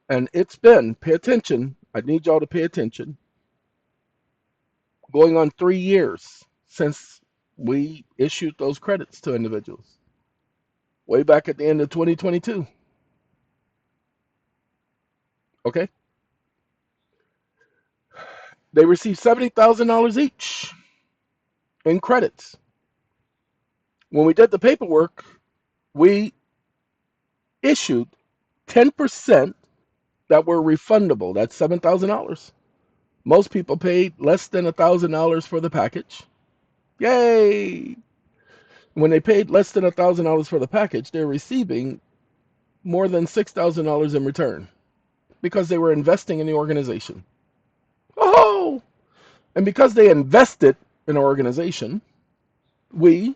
And it's been, pay attention, I need y'all to pay attention, going on 3 years since we issued those credits to individuals, way back at the end of 2022. Okay? They received $70,000 each in credits. When we did the paperwork, we issued 10% that were refundable. That's $7,000. Most people paid less than $1,000 for the package. Yay! When they paid less than $1,000 for the package, they're receiving more than $6,000 in return because they were investing in the organization. Oh! And because they invested in our organization, we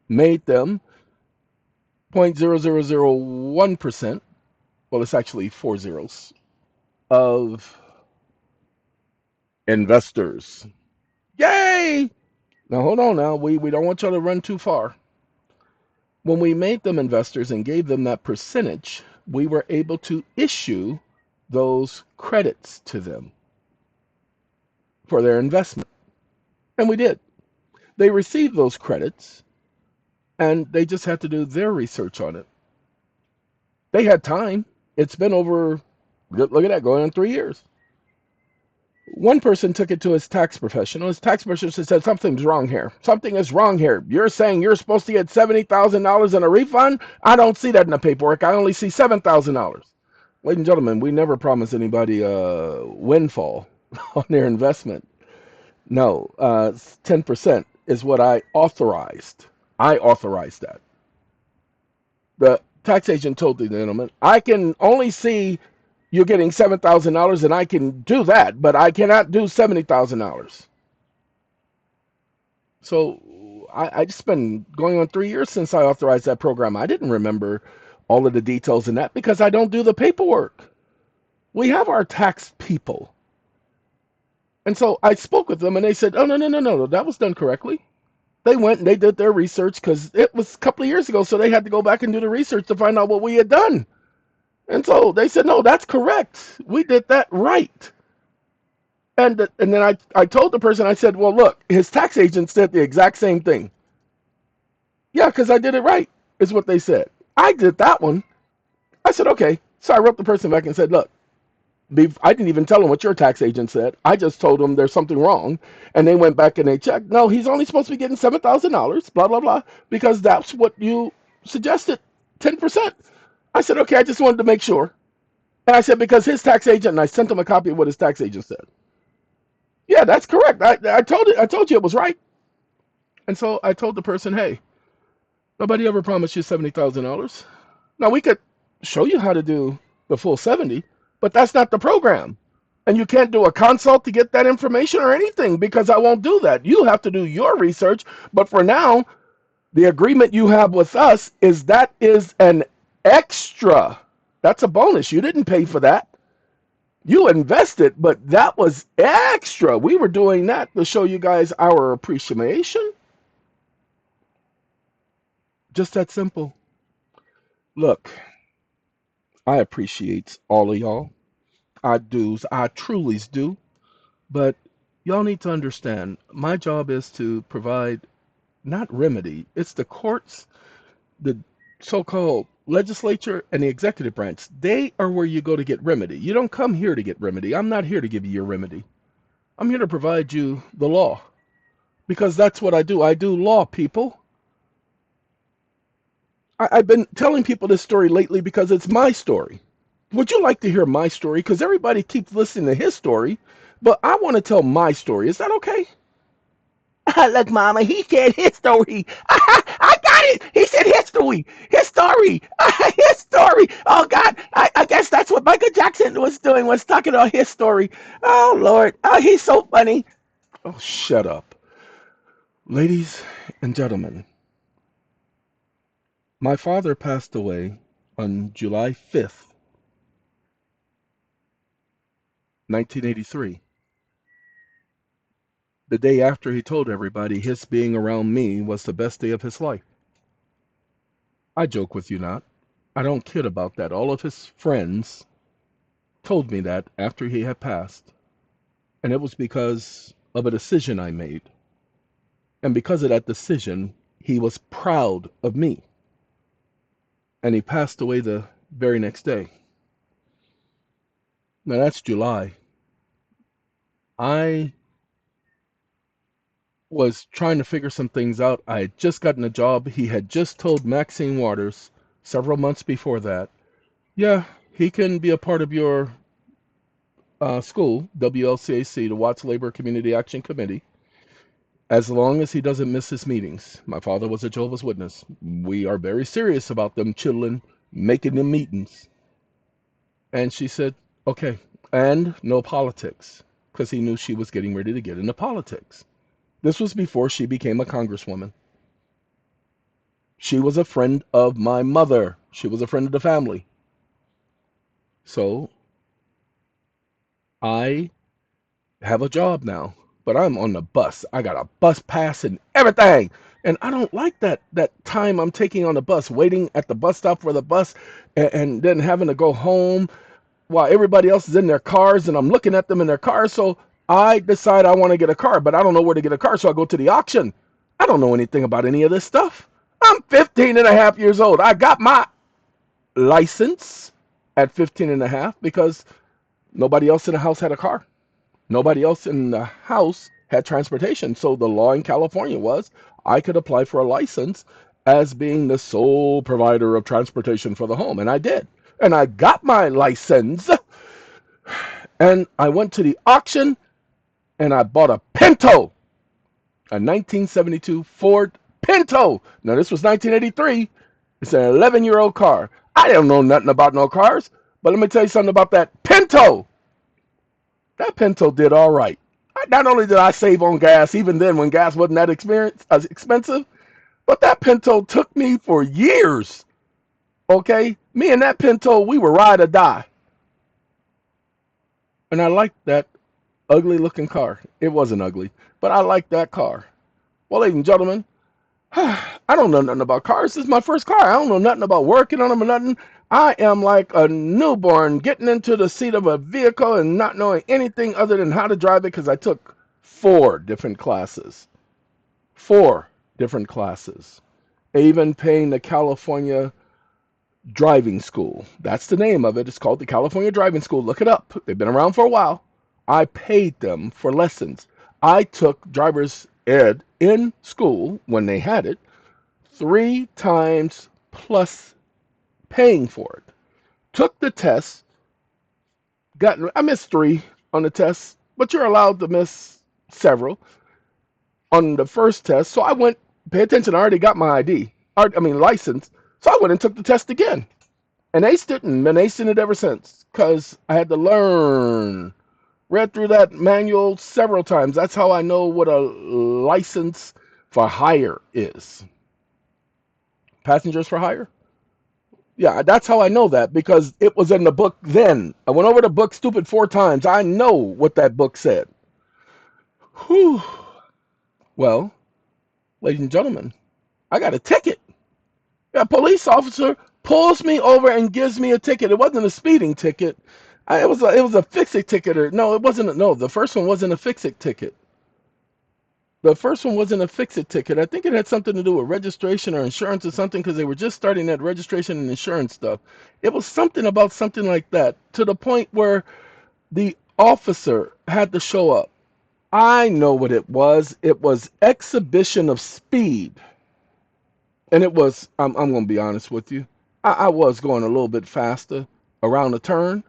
made them 0.0001%, well, it's actually 4 zeros, of investors. Yay! Now, hold on now. We don't want y'all to run too far. When we made them investors and gave them that percentage, we were able to issue those credits to them for their investment. And we did. They received those credits and they just had to do their research on it. They had time. It's been over, look at that, going on 3 years. One person took it to his tax professional. His tax professional said, something's wrong here. Something is wrong here. You're saying you're supposed to get $70,000 in a refund? I don't see that in the paperwork. I only see $7,000. Ladies and gentlemen, we never promise anybody a windfall on their investment. No, 10% is what I authorized. I authorized that. The tax agent told the gentleman, I can only see you're getting $7,000 and I can do that, but I cannot do $70,000. So I just been going on 3 years since I authorized that program. I didn't remember all of the details in that because I don't do the paperwork. We have our tax people. And so I spoke with them and they said, oh, no, no, no, no, that was done correctly. They went and they did their research because it was a couple of years ago. So they had to go back and do the research to find out what we had done. And so they said, no, that's correct. We did that right. And then I told the person, I said, well, look, his tax agent said the exact same thing. Yeah, because I did it right, is what they said. I did that one. I said, okay. So I wrote the person back and said, look, I didn't even tell them what your tax agent said. I just told them there's something wrong. And they went back and they checked. No, he's only supposed to be getting $7,000, blah, blah, blah, because that's what you suggested, 10%. I said, okay, I just wanted to make sure. And I said, because his tax agent, and I sent him a copy of what his tax agent said. Yeah, that's correct. I told you it was right. And so I told the person, hey, nobody ever promised you $70,000. Now we could show you how to do the full 70, but that's not the program. And you can't do a consult to get that information or anything because I won't do that. You have to do your research. But for now, the agreement you have with us is that is an extra. That's a bonus. You didn't pay for that. You invested, but that was extra. We were doing that to show you guys our appreciation. Just that simple. Look, I appreciate all of y'all. I do. I truly do. But y'all need to understand my job is to provide not remedy, it's the courts, the so called legislature, and the executive branch. They are where you go to get remedy. You don't come here to get remedy. I'm not here to give you your remedy. I'm here to provide you the law because that's what I do. I do law, people. I've been telling people this story lately because it's my story. Would you like to hear my story? Because everybody keeps listening to his story, but I want to tell my story. Is that okay? Look, Mama, he said his story. I got it. He said his story. His story. His story. Oh, God. I guess that's what Michael Jackson was doing, was talking about his story. Oh, Lord. Oh, he's so funny. Oh, shut up. Ladies and gentlemen, my father passed away on July 5th, 1983. The day after he told everybody his being around me was the best day of his life. I joke with you not. I don't kid about that. All of his friends told me that after he had passed. And it was because of a decision I made. And because of that decision, he was proud of me. And he passed away the very next day. Now that's July. I was trying to figure some things out. I had just gotten a job. He had just told Maxine Waters several months before that, yeah, he can be a part of your school, WLCAC, the Watts Labor Community Action Committee, as long as he doesn't miss his meetings. My father was a Jehovah's Witness. We are very serious about them children making them meetings. And she said, okay, and no politics, because he knew she was getting ready to get into politics. This was before she became a congresswoman. She was a friend of my mother. She was a friend of the family. So I have a job now, but I'm on the bus. I got a bus pass and everything. And I don't like that time I'm taking on the bus, waiting at the bus stop for the bus and then having to go home while everybody else is in their cars and I'm looking at them in their cars. So I decide I want to get a car, but I don't know where to get a car. So I go to the auction. I don't know anything about any of this stuff. I'm 15 and a half years old. I got my license at 15 and a half because nobody else in the house had a car. Nobody else in the house had transportation. So the law in California was I could apply for a license as being the sole provider of transportation for the home. And I did. And I got my license. And I went to the auction and I bought a Pinto, a 1972 Ford Pinto. Now, this was 1983. It's an 11-year-old car. I don't know nothing about no cars, but let me tell you something about that Pinto. That Pinto did all right. Not only did I save on gas, even then when gas wasn't that expensive, but that Pinto took me for years. Okay? Me and that Pinto, we were ride or die. And I liked that ugly looking car. It wasn't ugly, but I liked that car. Well, ladies and gentlemen, I don't know nothing about cars. This is my first car. I don't know nothing about working on them or nothing. I am like a newborn getting into the seat of a vehicle and not knowing anything other than how to drive it because I took 4 different classes. 4 different classes. Even paying the California Driving School. That's the name of it. It's called the California Driving School. Look it up. They've been around for a while. I paid them for lessons. I took driver's ed in school when they had it 3 times plus paying for it. Took the test. I missed 3 on the test, but you're allowed to miss several on the first test. So I went, pay attention, I already got my license. So I went and took the test again. And aced it and been acing it ever since because I had to learn. Read through that manual several times. That's how I know what a license for hire is. Passengers for hire? Yeah, that's how I know that because it was in the book then. I went over the book stupid 4 times. I know what that book said. Whew. Well, ladies and gentlemen, I got a ticket. A police officer pulls me over and gives me a ticket. It wasn't a speeding ticket. It was a fix-it ticket. Or no, it wasn't. No, the first one wasn't a fix-it ticket. The first one wasn't a fix-it ticket. I think it had something to do with registration or insurance or something because they were just starting that registration and insurance stuff. It was something about something like that to the point where the officer had to show up. I know what it was. It was exhibition of speed. And it was, I'm going to be honest with you, I was going a little bit faster around the turn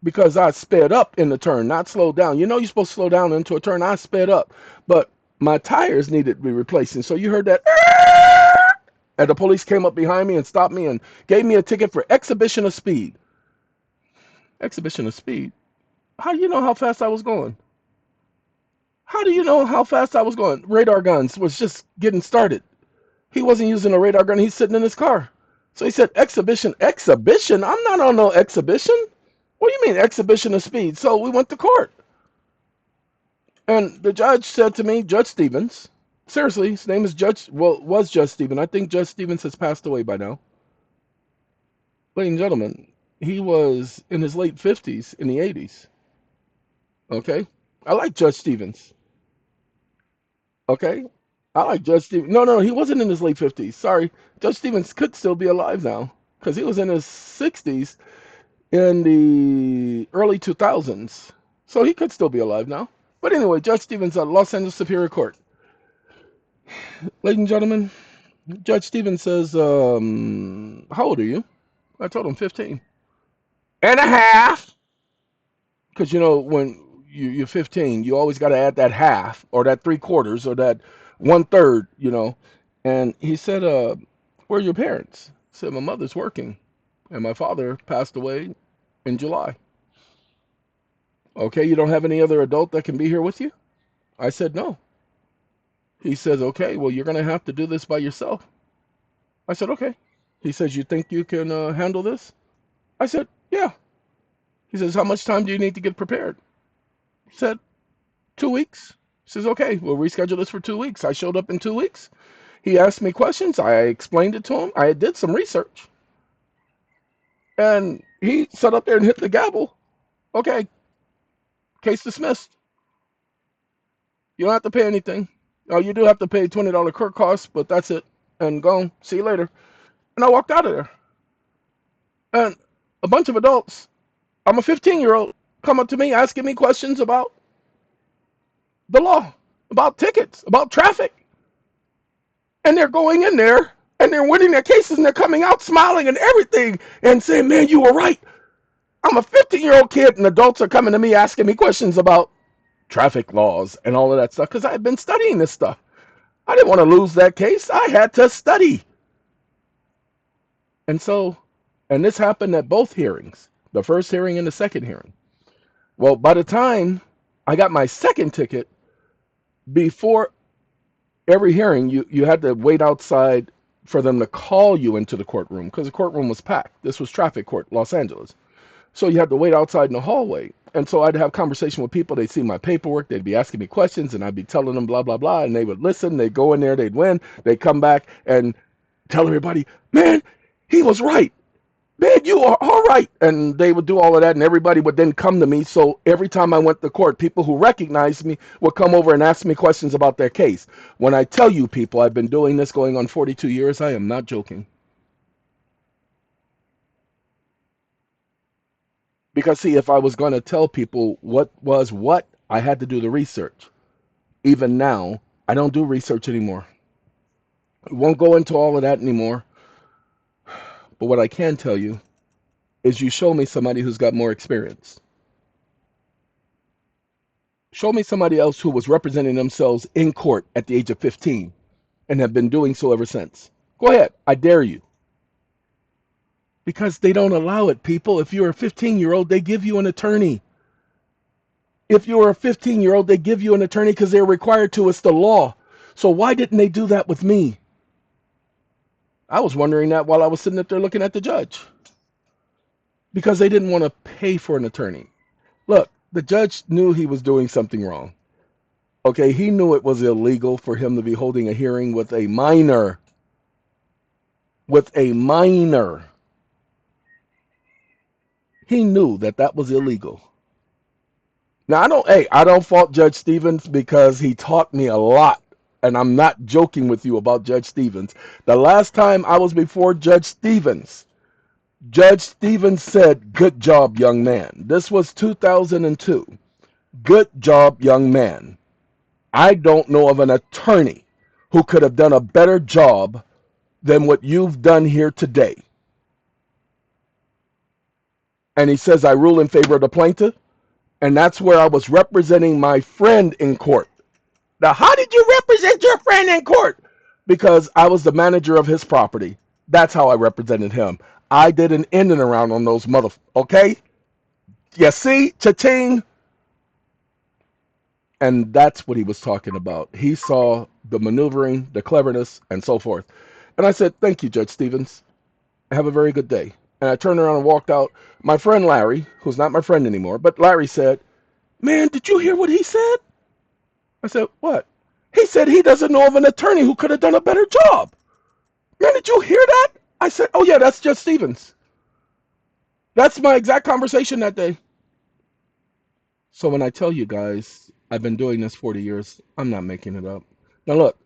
because I sped up in the turn, not slowed down. You know you're supposed to slow down into a turn. I sped up, but my tires needed to be replacing. So you heard that, and the police came up behind me and stopped me and gave me a ticket for exhibition of speed. Exhibition of speed? How do you know how fast I was going? How do you know how fast I was going? Radar guns was just getting started. He wasn't using a radar gun. He's sitting in his car. So he said, exhibition. Exhibition? I'm not on no exhibition. What do you mean exhibition of speed? So we went to court. And the judge said to me, Judge Stevens, seriously, his name is was Judge Stevens. I think Judge Stevens has passed away by now. Ladies and gentlemen, He was in his late 50s, in the 80s. Okay. I like Judge Stevens. Okay. I like Judge Stevens. No, no, he wasn't in his late 50s. Sorry. Judge Stevens could still be alive now because he was in his 60s in the early 2000s. So he could still be alive now. But anyway, Judge Stevens at Los Angeles Superior Court. Ladies and gentlemen, Judge Stevens says, how old are you? I told him 15 and a half. Because, when you're 15, you always got to add that half or that three quarters or that one third. And he said, where are your parents? I said, my mother's working and my father passed away in July. Okay, you don't have any other adult that can be here with you? I said, no. He says, okay, well, you're going to have to do this by yourself. I said, okay. He says, you think you can handle this? I said, yeah. He says, how much time do you need to get prepared? I said, 2 weeks. He says, okay, we'll reschedule this for 2 weeks. I showed up in 2 weeks. He asked me questions. I explained it to him. I did some research. And he sat up there and hit the gavel. Okay, case dismissed. You don't have to pay anything. Oh, you do have to pay $20 court costs, but that's it. And go. See you later. And I walked out of there. And a bunch of adults, I'm a 15-year-old, come up to me asking me questions about the law, about tickets, about traffic. And they're going in there and they're winning their cases and they're coming out smiling and everything and saying, man, you were right. I'm a 15-year-old kid and adults are coming to me asking me questions about traffic laws and all of that stuff because I had been studying this stuff. I didn't want to lose that case. I had to study. And so, and this happened at both hearings, the first hearing and the second hearing. Well, by the time I got my second ticket, before every hearing, you had to wait outside for them to call you into the courtroom because the courtroom was packed. This was traffic court, Los Angeles. So you had to wait outside in the hallway. And so I'd have conversation with people. They'd see my paperwork. They'd be asking me questions, and I'd be telling them blah, blah, blah. And they would listen. They'd go in there. They'd win. They'd come back and tell everybody, man, he was right. Man, you are all right. And they would do all of that, and everybody would then come to me. So every time I went to court, people who recognized me would come over and ask me questions about their case. When I tell you people I've been doing this going on 42 years, I am not joking. Because, see, if I was going to tell people what was what, I had to do the research. Even now, I don't do research anymore. I won't go into all of that anymore. But what I can tell you is you show me somebody who's got more experience. Show me somebody else who was representing themselves in court at the age of 15 and have been doing so ever since. Go ahead. I dare you. Because they don't allow it, people. If you're a 15-year-old, they give you an attorney. If you're a 15-year-old, they give you an attorney because they're required to. It's the law. So why didn't they do that with me? I was wondering that while I was sitting up there looking at the judge. Because they didn't want to pay for an attorney. Look, the judge knew he was doing something wrong. Okay, he knew it was illegal for him to be holding a hearing with a minor. With a minor. He knew that that was illegal. Now, I don't fault Judge Stevens because he taught me a lot. And I'm not joking with you about Judge Stevens. The last time I was before Judge Stevens said, good job, young man. This was 2002. Good job, young man. I don't know of an attorney who could have done a better job than what you've done here today. And he says, I rule in favor of the plaintiff. And that's where I was representing my friend in court. Now, how did you represent your friend in court? Because I was the manager of his property. That's how I represented him. I did an in and around on those okay? You see, cha-ching. And that's what he was talking about. He saw the maneuvering, the cleverness, and so forth. And I said, thank you, Judge Stevens. Have a very good day. And I turned around and walked out. My friend Larry, who's not my friend anymore, but Larry said, man, did you hear what he said? I said, what? He said he doesn't know of an attorney who could have done a better job. Man, did you hear that? I said, oh, yeah, that's Judge Stevens. That's my exact conversation that day. So when I tell you guys I've been doing this 40 years, I'm not making it up. Now look,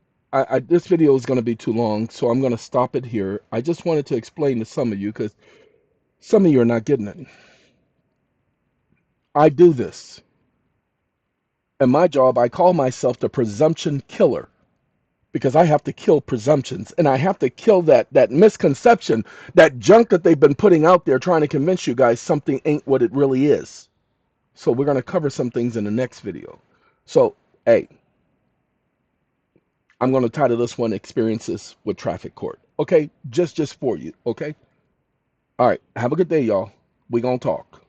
this video is going to be too long, so I'm going to stop it here. I just wanted to explain to some of you because some of you are not getting it. I do this. In my job, I call myself the presumption killer because I have to kill presumptions and I have to kill that misconception, that junk that they've been putting out there trying to convince you guys something ain't what it really is. So we're going to cover some things in the next video. So, hey, I'm going to title this one Experiences with Traffic Court. Okay? Just for you. Okay? All right. Have a good day, y'all. We going to talk.